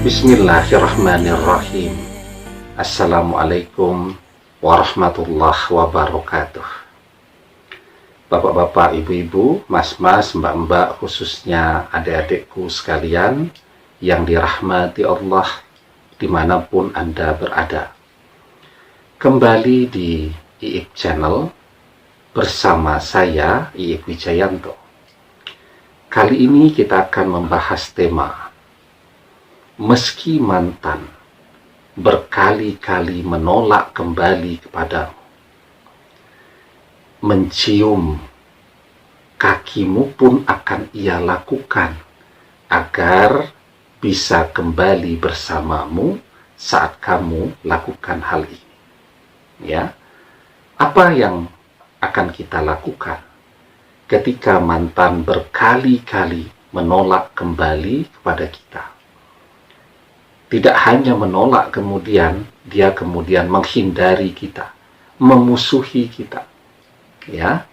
Bismillahirrahmanirrahim. Assalamualaikum warahmatullahi wabarakatuh. Bapak-bapak, ibu-ibu, mas-mas, mbak-mbak, khususnya adik-adikku sekalian yang dirahmati Allah dimanapun Anda berada. Kembali di IIP Channel bersama saya, IIP Wijayanto. Kali ini kita akan membahas tema meski mantan berkali-kali menolak kembali kepadamu, mencium kakimu pun akan ia lakukan agar bisa kembali bersamamu saat kamu lakukan hal ini. Ya, apa yang akan kita lakukan ketika mantan berkali-kali menolak kembali kepada kita? Tidak hanya menolak, kemudian dia menghindari kita, memusuhi kita. Ya,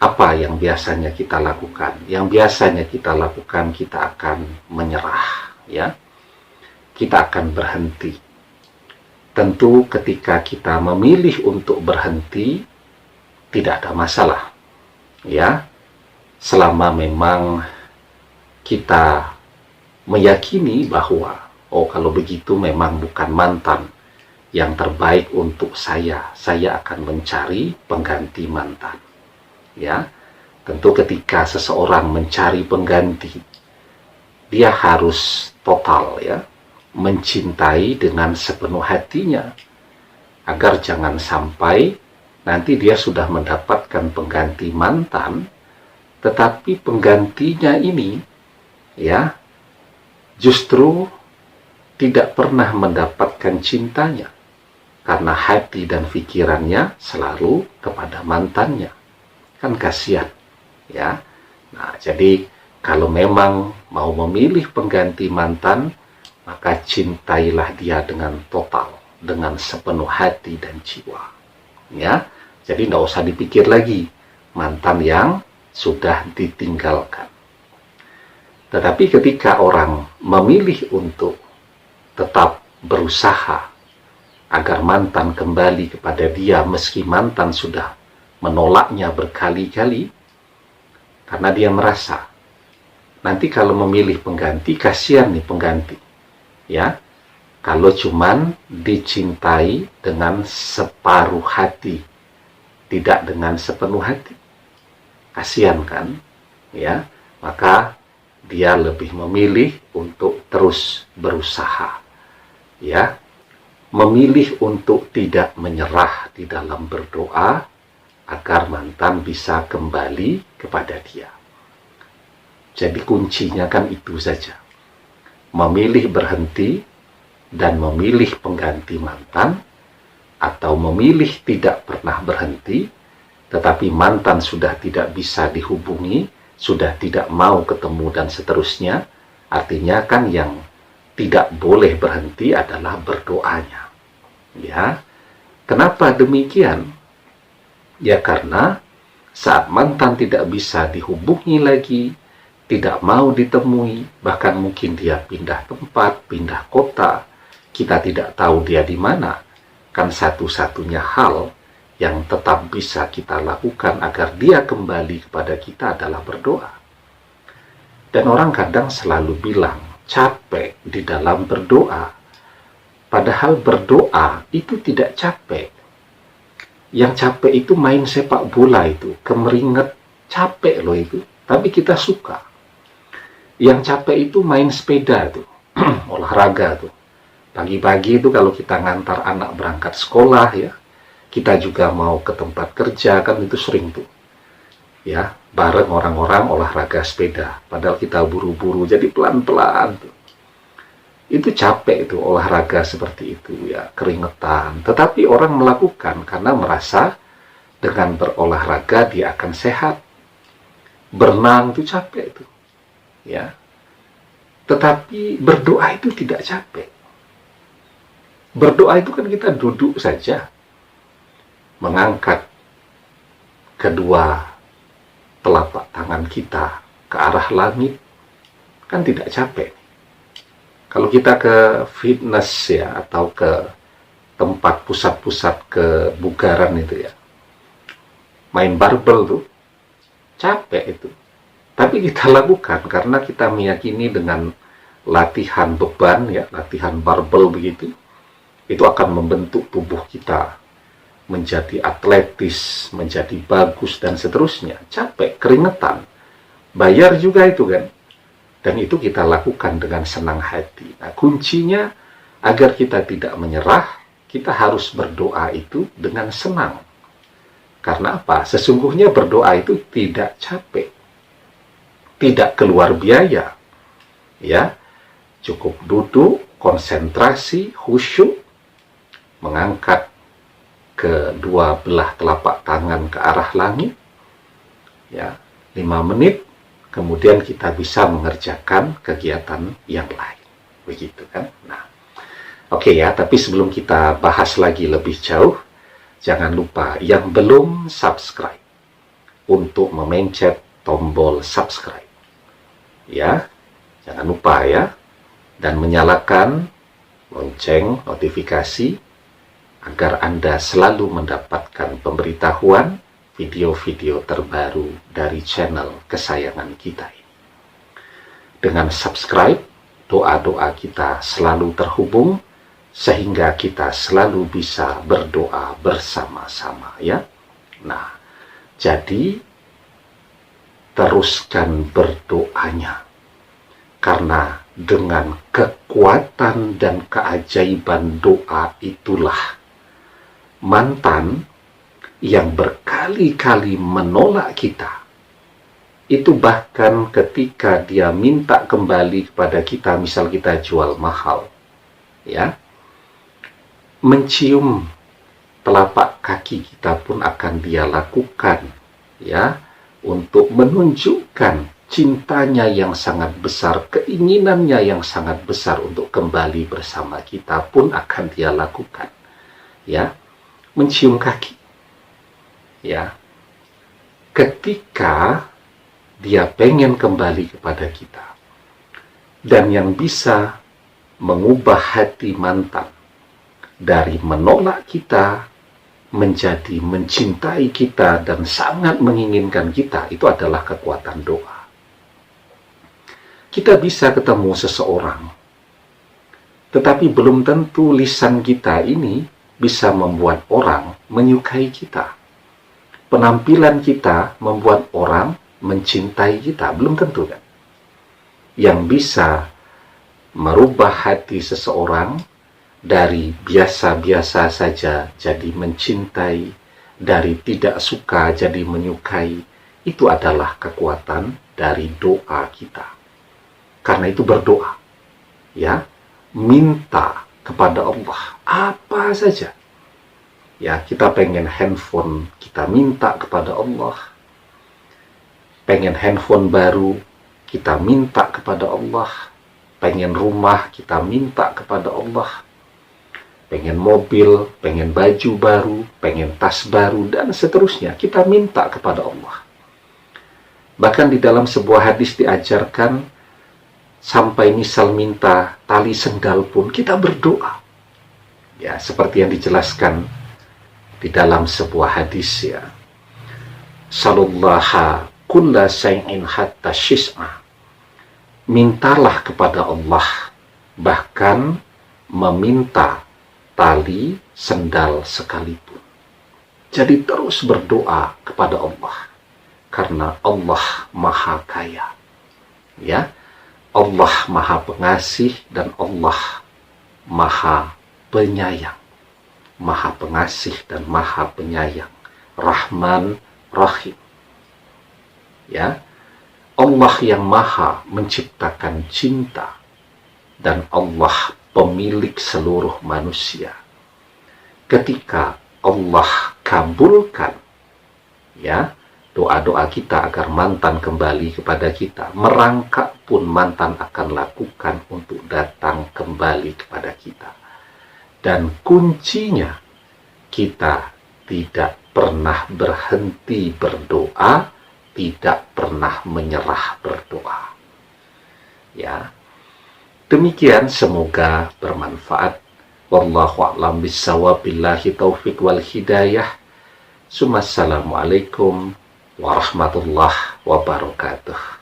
apa yang biasanya kita lakukan? Yang biasanya kita lakukan, kita akan menyerah. Ya, kita akan berhenti. Tentu ketika kita memilih untuk berhenti, tidak ada masalah. Ya, selama memang kita meyakini bahwa kalau begitu memang bukan mantan yang terbaik untuk saya akan mencari pengganti mantan. Ya, tentu ketika seseorang mencari pengganti, dia harus total, ya, mencintai dengan sepenuh hatinya, agar jangan sampai nanti dia sudah mendapatkan pengganti mantan, tetapi penggantinya ini, ya, justru tidak pernah mendapatkan cintanya, karena hati dan pikirannya selalu kepada mantannya. Kan kasihan, ya. Nah, jadi kalau memang mau memilih pengganti mantan, maka cintailah dia dengan total, dengan sepenuh hati dan jiwa. Ya, jadi tidak usah dipikir lagi mantan yang sudah ditinggalkan. Tetapi ketika orang memilih untuk tetap berusaha agar mantan kembali kepada dia meski mantan sudah menolaknya berkali-kali, karena dia merasa nanti kalau memilih pengganti, kasihan nih pengganti, ya, kalau cuman dicintai dengan separuh hati, tidak dengan sepenuh hati, kasihan kan, ya. Maka dia lebih memilih untuk terus berusaha, ya, memilih untuk tidak menyerah di dalam berdoa agar mantan bisa kembali kepada dia. Jadi kuncinya kan itu saja, memilih berhenti dan memilih pengganti mantan, atau memilih tidak pernah berhenti tetapi mantan sudah tidak bisa dihubungi, sudah tidak mau ketemu dan seterusnya. Artinya kan yang tidak boleh berhenti adalah berdoanya. Ya, kenapa demikian? Ya karena saat mantan tidak bisa dihubungi lagi, tidak mau ditemui, bahkan mungkin dia pindah tempat, pindah kota, kita tidak tahu dia di mana. Kan satu-satunya hal yang tetap bisa kita lakukan agar dia kembali kepada kita adalah berdoa. Dan orang kadang selalu bilang capek di dalam berdoa, padahal berdoa itu tidak capek. Yang capek itu main sepak bola, itu kemeringet, capek loh itu, tapi kita suka. Yang capek itu main sepeda tuh, olahraga tuh. Pagi-pagi itu kalau kita ngantar anak berangkat sekolah, ya, kita juga mau ke tempat kerja, kan itu sering tuh, ya, bareng orang-orang olahraga sepeda, padahal kita buru-buru, jadi pelan-pelan tuh. Itu capek itu olahraga seperti itu, ya, keringetan. Tetapi orang melakukan karena merasa dengan berolahraga dia akan sehat. Berenang itu capek itu, ya. Tetapi berdoa itu tidak capek. Berdoa itu kan kita duduk saja, mengangkat kedua telapak tangan kita ke arah langit, kan tidak capek. Kalau kita ke fitness ya, atau ke tempat pusat-pusat kebugaran itu ya, main barbel tuh capek itu. Tapi kita lakukan karena kita meyakini dengan latihan beban ya, latihan barbel begitu, itu akan membentuk tubuh kita menjadi atletis, menjadi bagus dan seterusnya. Capek, keringetan, bayar juga itu kan. Dan itu kita lakukan dengan senang hati. Nah, kuncinya agar kita tidak menyerah, kita harus berdoa itu dengan senang. Karena apa? Sesungguhnya berdoa itu tidak capek, tidak keluar biaya. Ya, cukup duduk, konsentrasi, khusyuk, mengangkat kedua belah telapak tangan ke arah langit. Ya, 5 menit. Kemudian kita bisa mengerjakan kegiatan yang lain. Begitu kan? Nah, oke ya, tapi sebelum kita bahas lagi lebih jauh, jangan lupa yang belum subscribe untuk memencet tombol subscribe. Ya, jangan lupa ya. Dan menyalakan lonceng notifikasi agar Anda selalu mendapatkan pemberitahuan video-video terbaru dari channel kesayangan kita ini. Dengan subscribe, doa-doa kita selalu terhubung, sehingga kita selalu bisa berdoa bersama-sama ya. Nah, jadi teruskan berdoanya, karena dengan kekuatan dan keajaiban doa itulah mantan yang berkali-kali menolak kita, itu bahkan ketika dia minta kembali kepada kita, misal kita jual mahal ya, mencium telapak kaki kita pun akan dia lakukan ya, untuk menunjukkan cintanya yang sangat besar, keinginannya yang sangat besar untuk kembali bersama kita pun akan dia lakukan ya, mencium kaki ya, ketika dia pengen kembali kepada kita. Dan yang bisa mengubah hati mantan dari menolak kita menjadi mencintai kita dan sangat menginginkan kita, itu adalah kekuatan doa. Kita bisa ketemu seseorang, tetapi belum tentu lisan kita ini bisa membuat orang menyukai kita. Penampilan kita membuat orang mencintai kita, belum tentu kan? Yang bisa merubah hati seseorang dari biasa-biasa saja jadi mencintai, dari tidak suka jadi menyukai, itu adalah kekuatan dari doa kita. Karena itu berdoa, ya, minta kepada Allah apa saja. Ya, kita pengen handphone, kita minta kepada Allah. Pengen handphone baru, kita minta kepada Allah. Pengen rumah, kita minta kepada Allah. Pengen mobil, pengen baju baru, pengen tas baru, dan seterusnya. Kita minta kepada Allah. Bahkan di dalam sebuah hadis diajarkan, sampai misal minta tali sendal pun kita berdoa. Ya, seperti yang dijelaskan di dalam sebuah hadis ya. Salullaha kulla syai'in hatta syis'a. Mintalah kepada Allah, bahkan meminta tali sendal sekalipun. Jadi terus berdoa kepada Allah, karena Allah Maha Kaya. Ya, Allah Maha Pengasih dan Allah Maha Penyayang. Maha Pengasih dan Maha Penyayang, Rahman, Rahim. Ya, Allah yang Maha menciptakan cinta, dan Allah pemilik seluruh manusia. Ketika Allah kabulkan ya doa-doa kita agar mantan kembali kepada kita, merangkak pun mantan akan lakukan untuk datang kembali kepada kita. Dan kuncinya, kita tidak pernah berhenti berdoa, tidak pernah menyerah berdoa. Ya, Demikian, semoga bermanfaat. Wallahu a'lam bishawab, billahi taufik wal hidayah. Assalamualaikum warahmatullahi wabarakatuh.